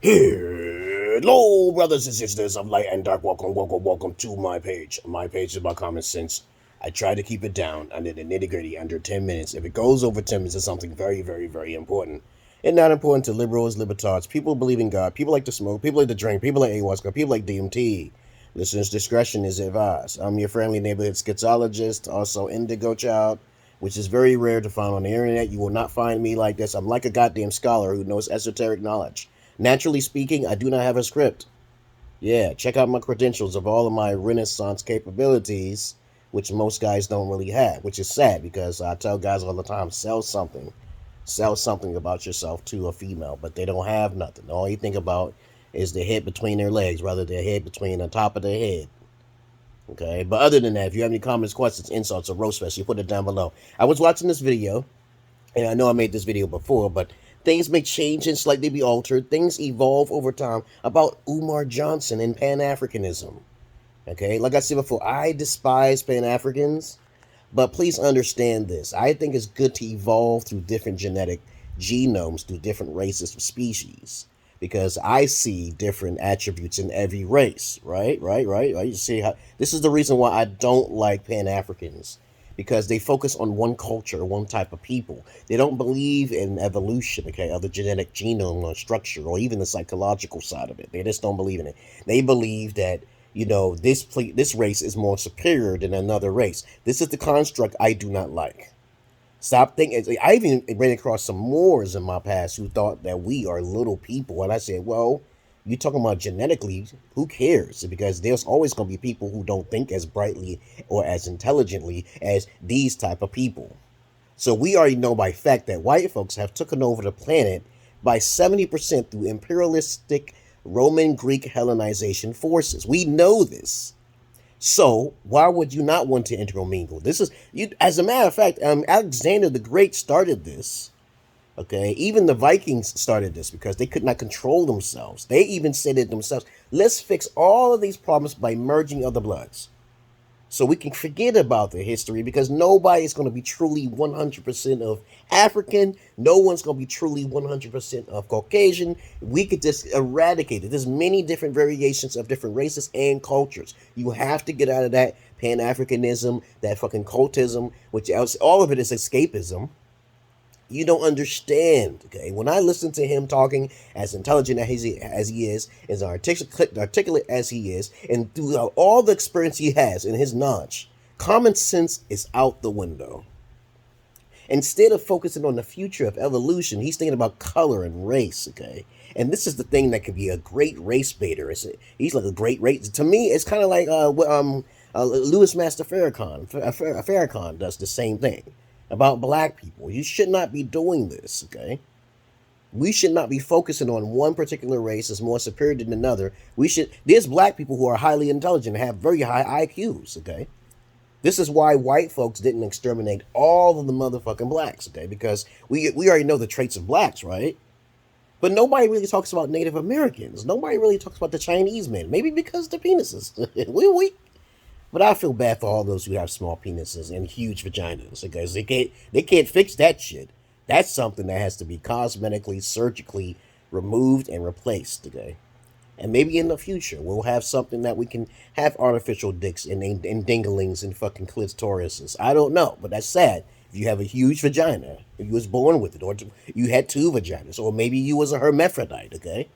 Hello, brothers and sisters of light and dark. Welcome to my page. My page is about common sense. I try to keep it down under the nitty-gritty under 10 minutes. If it goes over 10 minutes, it's something very important. And not important to liberals, libertards, people who believe in God, people like to smoke, people like to drink, people like ayahuasca, people like DMT. Listeners' discretion is advised. I'm your friendly neighborhood schizologist, also indigo child, which is very rare to find on the internet. You will not find me like this. I'm like a goddamn scholar who knows esoteric knowledge. Naturally speaking, I do not have a script. Yeah, check out my credentials of all of my Renaissance capabilities, which most guys don't really have, which is sad because I tell guys all the time, sell something about yourself to a female, but they don't have nothing. All you think about is the head between their legs, rather their head between the top of their head. Okay, but other than that, if you have any comments, questions, insults, or roast fest, you put it down below. I was watching this video, and I know I made this video before, but things may change and slightly be altered. Things evolve over time about Umar Johnson and Pan-Africanism. Okay, like I said before, I despise Pan-Africans, but please understand this. I think it's good to evolve through different genetic genomes, through different races of species, because I see different attributes in every race, right? You see how this is the reason why I don't like Pan-Africans. Because they focus on one culture, one type of people. They don't believe in evolution, okay, of the genetic genome or structure, or even the psychological side of it. They just don't believe in it. They believe that, you know, this race is more superior than another race. This is the construct I do not like. Stop thinking. I even ran across some Moors in my past who thought that we are little people. And I said, well, you're talking about genetically, who cares? Because there's always going to be people who don't think as brightly or as intelligently as these type of people. So we already know by fact that white folks have taken over the planet by 70% through imperialistic Roman Greek Hellenization forces. We know this. So why would you not want to intermingle? This is, as a matter of fact, Alexander the Great started this. Okay, even the Vikings started this because they could not control themselves. They even said it themselves. Let's fix all of these problems by merging other bloods. So we can forget about the history, because nobody is going to be truly 100% of African. No one's going to be truly 100% of Caucasian. We could just eradicate it. There's many different variations of different races and cultures. You have to get out of that Pan-Africanism, that fucking cultism, which else, all of it is escapism. You don't understand, okay? When I listen to him talking, as intelligent as he is, as articulate as he is, and throughout all the experience he has in his knowledge, common sense is out the window. Instead of focusing on the future of evolution, he's thinking about color and race, okay? And this is the thing that could be a great race baiter. He's like a great race. To me, it's kind of like Louis Master Farrakhan. Farrakhan does the same thing about black people. You should not be doing this, okay? We should not be focusing on one particular race as more superior than another. There's black people who are highly intelligent and have very high IQs, okay? This is why white folks didn't exterminate all of the motherfucking blacks, okay? Because we already know the traits of blacks, right? But nobody really talks about Native Americans. Nobody really talks about the Chinese men. Maybe because they're penises. But I feel bad for all those who have small penises and huge vaginas, because they can't fix that shit. That's something that has to be cosmetically, surgically removed and replaced, okay? And maybe in the future we'll have something that we can have artificial dicks and dinglings and fucking clitorises. I don't know, but that's sad. If you have a huge vagina, if you was born with it, or you had two vaginas, or maybe you was a hermaphrodite, okay?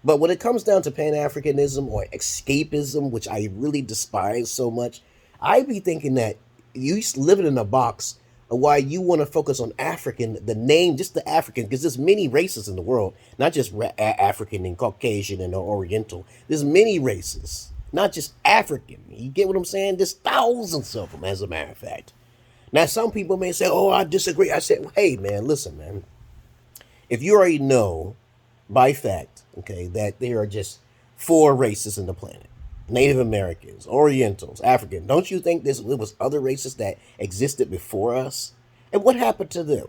But when it comes down to Pan-Africanism or escapism, which I really despise so much, I be thinking that you living in a box why you want to focus on African, the name, just the African, because there's many races in the world, not just African and Caucasian and Oriental. There's many races, not just African. You get what I'm saying? There's thousands of them, as a matter of fact. Now, some people may say, oh, I disagree. I said, hey, man, listen, man. If you already know by fact, okay, that there are just 4 races in the planet: Native Americans, Orientals, African. Don't you think there was other races that existed before us? And what happened to them?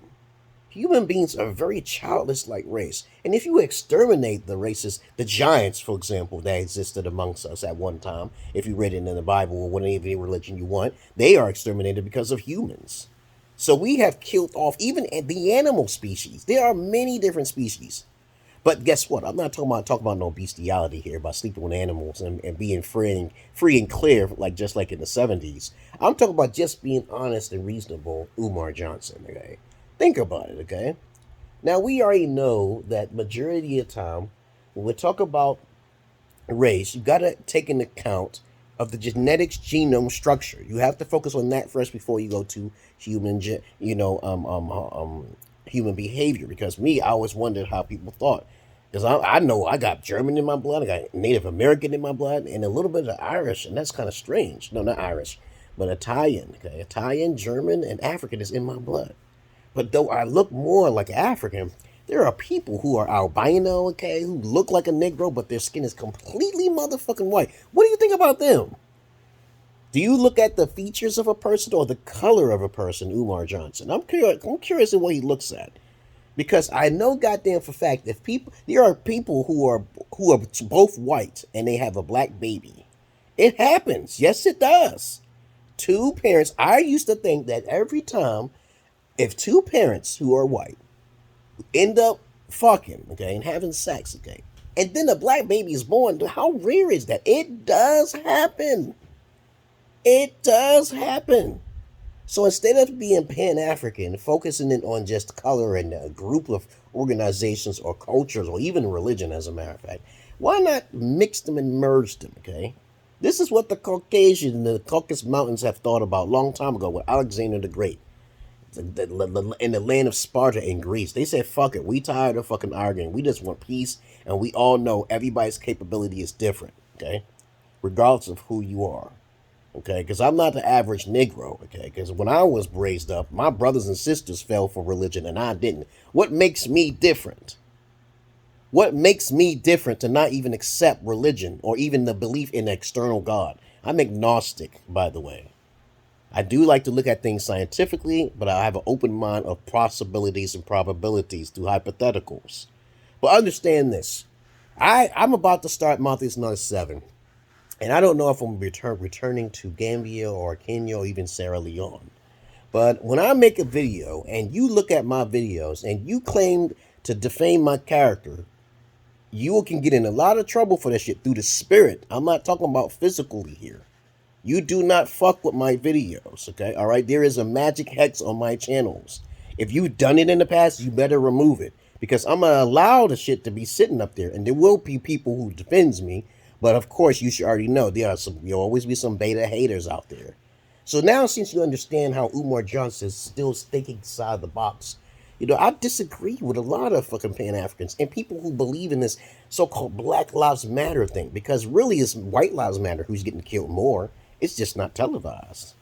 Human beings are a very childless-like race. And if you exterminate the races, the giants, for example, that existed amongst us at one time, if you read it in the Bible or whatever religion you want, they are exterminated because of humans. So we have killed off even the animal species. There are many different species. But guess what? I'm not talking about no bestiality here, about sleeping with animals and being free and clear, like just like in the 70s. I'm talking about just being honest and reasonable, Umar Johnson, okay? Think about it, okay? Now, we already know that majority of the time, when we talk about race, you got to take into account of the genetics genome structure. You have to focus on that first before you go to human, human behavior. Because me, I always wondered how people thought. Because I know I got German in my blood, I got Native American in my blood, and a little bit of Irish, and that's kind of strange. No, not Irish, but Italian. Okay, Italian, German, and African is in my blood. But though I look more like African, there are people who are albino, okay, who look like a Negro, but their skin is completely motherfucking white. What do you think about them? Do you look at the features of a person or the color of a person, Umar Johnson? I'm curious in what he looks at. Because I know goddamn for fact there are people who are both white and they have a black baby. It happens. Yes, it does. Two parents. I used to think that every time if two parents who are white end up fucking, okay, and having sex, okay, and then a black baby is born, how rare is that? It does happen. It does happen. So instead of being Pan-African, focusing in on just color and a group of organizations or cultures or even religion, as a matter of fact, why not mix them and merge them, okay? This is what the the Caucasus Mountains have thought about a long time ago with Alexander the Great. In the land of Sparta in Greece, they said, fuck it, we tired of fucking arguing. We just want peace, and we all know everybody's capability is different, okay? Regardless of who you are, okay? Because I'm not the average Negro, okay? Because when I was raised up, my brothers and sisters fell for religion, and I didn't. What makes me different? What makes me different to not even accept religion or even the belief in an external God? I'm agnostic, by the way. I do like to look at things scientifically, but I have an open mind of possibilities and probabilities through hypotheticals. But understand this. I'm about to start Monthly's Another 7. And I don't know if I'm returning to Gambia or Kenya or even Sierra Leone. But when I make a video and you look at my videos and you claim to defame my character, you can get in a lot of trouble for that shit through the spirit. I'm not talking about physically here. You do not fuck with my videos, okay? All right? There is a magic hex on my channels. If you've done it in the past, you better remove it. Because I'm going to allow the shit to be sitting up there. And there will be people who defends me. But of course, you should already know there'll always be some beta haters out there. So now, since you understand how Umar Johnson is still thinking outside the box, I disagree with a lot of fucking Pan-Africans and people who believe in this so-called Black Lives Matter thing. Because really, it's White Lives Matter who's getting killed more. It's just not televised.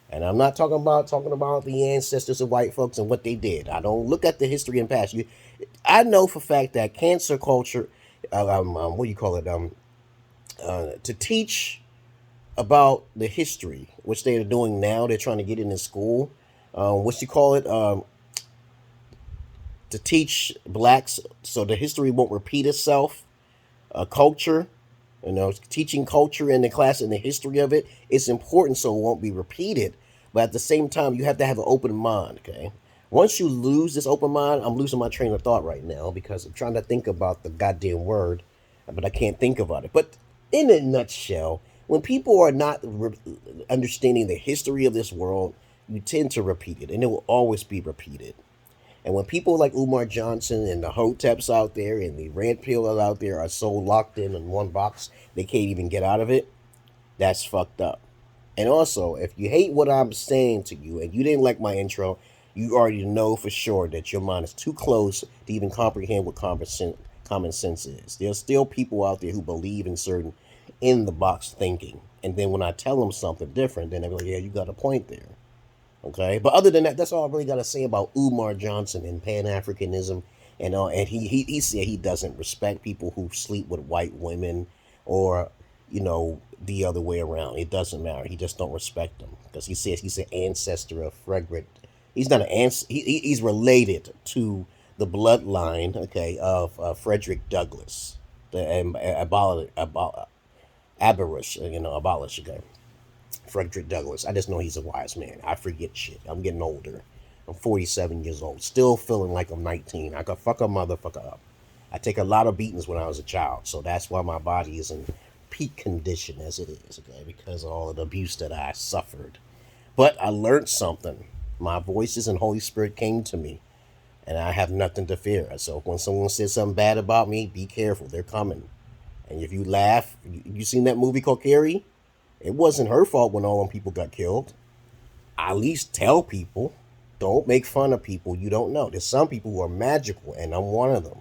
And I'm not talking about the ancestors of white folks and what they did. I don't look at the history and past. I know for a fact that cancer culture, what do you call it? To teach about the history, which they are doing now, they're trying to get it in school. What you call it? To teach blacks so the history won't repeat itself. Culture. Teaching culture in the class and the history of it, it's important so it won't be repeated. But at the same time, you have to have an open mind, okay? Once you lose this open mind, I'm losing my train of thought right now because I'm trying to think about the goddamn word, but I can't think about it. But in a nutshell, when people are not understanding the history of this world, you tend to repeat it, and it will always be repeated. And when people like Umar Johnson and the Hoteps out there and the Red Pill out there are so locked in one box, they can't even get out of it, that's fucked up. And also, if you hate what I'm saying to you and you didn't like my intro, you already know for sure that your mind is too close to even comprehend what common sense is. There's still people out there who believe in certain in-the-box thinking. And then when I tell them something different, then they're like, yeah, you got a point there. Okay, but other than that, that's all I really got to say about Umar Johnson and Pan-Africanism. And he said he doesn't respect people who sleep with white women or, the other way around. It doesn't matter. He just don't respect them because he says he's an ancestor of Frederick. He's not an ancestor. He's related to the bloodline, okay, of Frederick Douglass, the abolish, okay. Frederick Douglass. I just know he's a wise man. I forget shit. I'm getting older. I'm 47 years old. Still feeling like I'm 19. I could fuck a motherfucker up. I take a lot of beatings when I was a child, so that's why my body is in peak condition as it is, okay, because of all of the abuse that I suffered. But I learned something. My voices and Holy Spirit came to me, and I have nothing to fear. So when someone says something bad about me, be careful. They're coming. And if you laugh, you seen that movie called Carrie? It wasn't her fault when all them people got killed. I at least tell people, don't make fun of people you don't know. There's some people who are magical, and I'm one of them.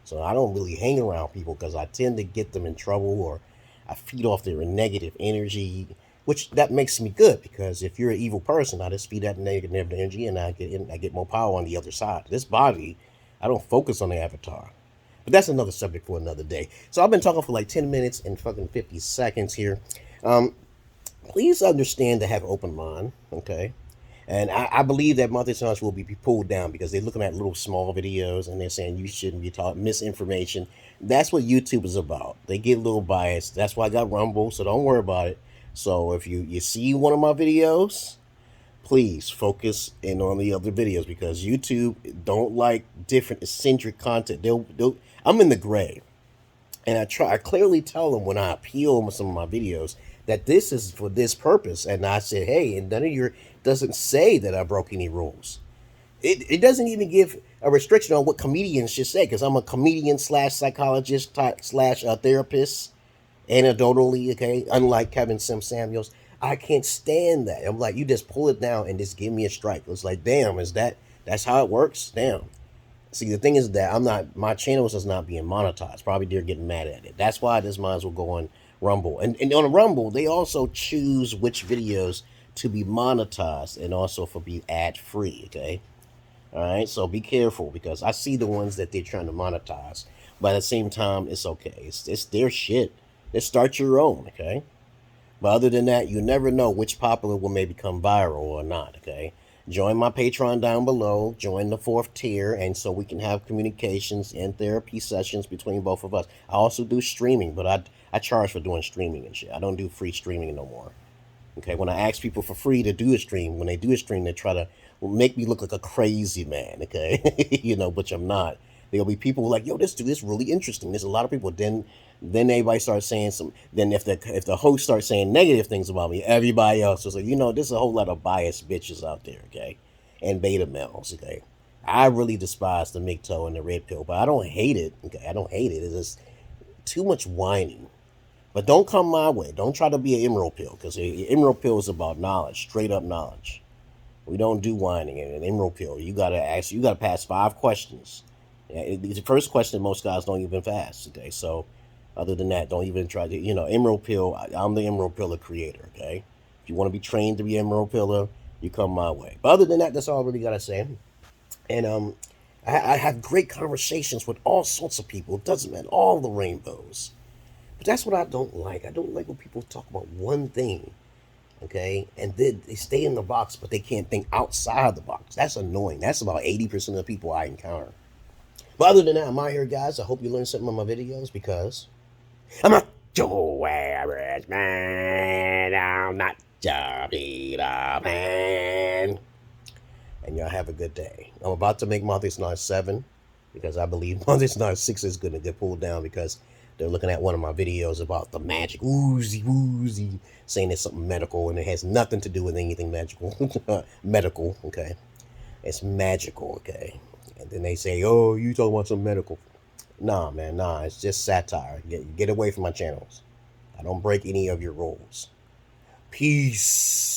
So I don't really hang around people because I tend to get them in trouble, or I feed off their negative energy, which that makes me good, because if you're an evil person, I just feed that negative energy, and I get more power on the other side. This body, I don't focus on the avatar. But that's another subject for another day. So I've been talking for like 10 minutes and fucking 50 seconds here. Please understand to have open mind, okay? And I believe that multi-channels will be pulled down because they're looking at little small videos and they're saying you shouldn't be taught misinformation. That's what YouTube is about. They get a little biased. That's why I got Rumble, so don't worry about it. So if you see one of my videos, please focus in on the other videos, because YouTube don't like different eccentric content. I'm in the gray. And I clearly tell them when I appeal on some of my videos that this is for this purpose. And I said, hey, and none of your doesn't say that I broke any rules. It doesn't even give a restriction on what comedians should say, because I'm a comedian slash psychologist slash therapist, anecdotally, okay? Unlike Kevin Samuels, I can't stand that. I'm like, you just pull it down and just give me a strike. It's like, damn, that's how it works? Damn. See, the thing is that my channel is not being monetized. Probably they're getting mad at it. That's why this might as well go on Rumble. And on Rumble, they also choose which videos to be monetized and also for be ad free, okay? All right, so be careful, because I see the ones that they're trying to monetize, but at the same time, it's okay. It's their shit. Just start your own, okay? But other than that, you never know which popular will may become viral or not, okay? Join my Patreon down below. Join the 4th tier, and so we can have communications and therapy sessions between both of us. I also do streaming, but I charge for doing streaming and shit. I don't do free streaming no more. Okay, when I ask people for free to do a stream, when they do a stream, they try to make me look like a crazy man, okay? You know, which I'm not. There'll be people like, yo, this dude is really interesting. There's a lot of people. Then everybody starts saying some. Then if the host starts saying negative things about me, everybody else is like, you know, there's a whole lot of biased bitches out there, okay? And beta males, okay? I really despise the MGTOW and the red pill, but I don't hate it, okay? I don't hate it. It's just too much whining. But don't come my way. Don't try to be an emerald pill, because an emerald pill is about knowledge, straight up knowledge. We don't do whining in an emerald pill. You gotta pass 5 questions. It's the first question most guys don't even pass, okay? So other than that, don't even try to, you know, emerald pill. I'm the emerald pillar creator, okay? If you want to be trained to be emerald pillar, you come my way. But other than that, that's all I really gotta say. And I have great conversations with all sorts of people. It doesn't matter, all the rainbows. But that's what I don't like. I don't like when people talk about one thing, okay? And then they stay in the box, but they can't think outside the box. That's annoying. That's about 80% of the people I encounter. But other than that, I'm out here, guys. I hope you learned something on my videos, because I'm not your average man. I'm not your beta man. And y'all have a good day. I'm about to make multi-snark 7, because I believe multi-snark 6 is going to get pulled down, because they're looking at one of my videos about the magic, woozy, saying it's something medical, and it has nothing to do with anything magical. Medical, okay? It's magical, okay? And then they say, oh, you talking about some medical. Nah, man, nah, it's just satire. Get away from my channels. I don't break any of your rules. Peace.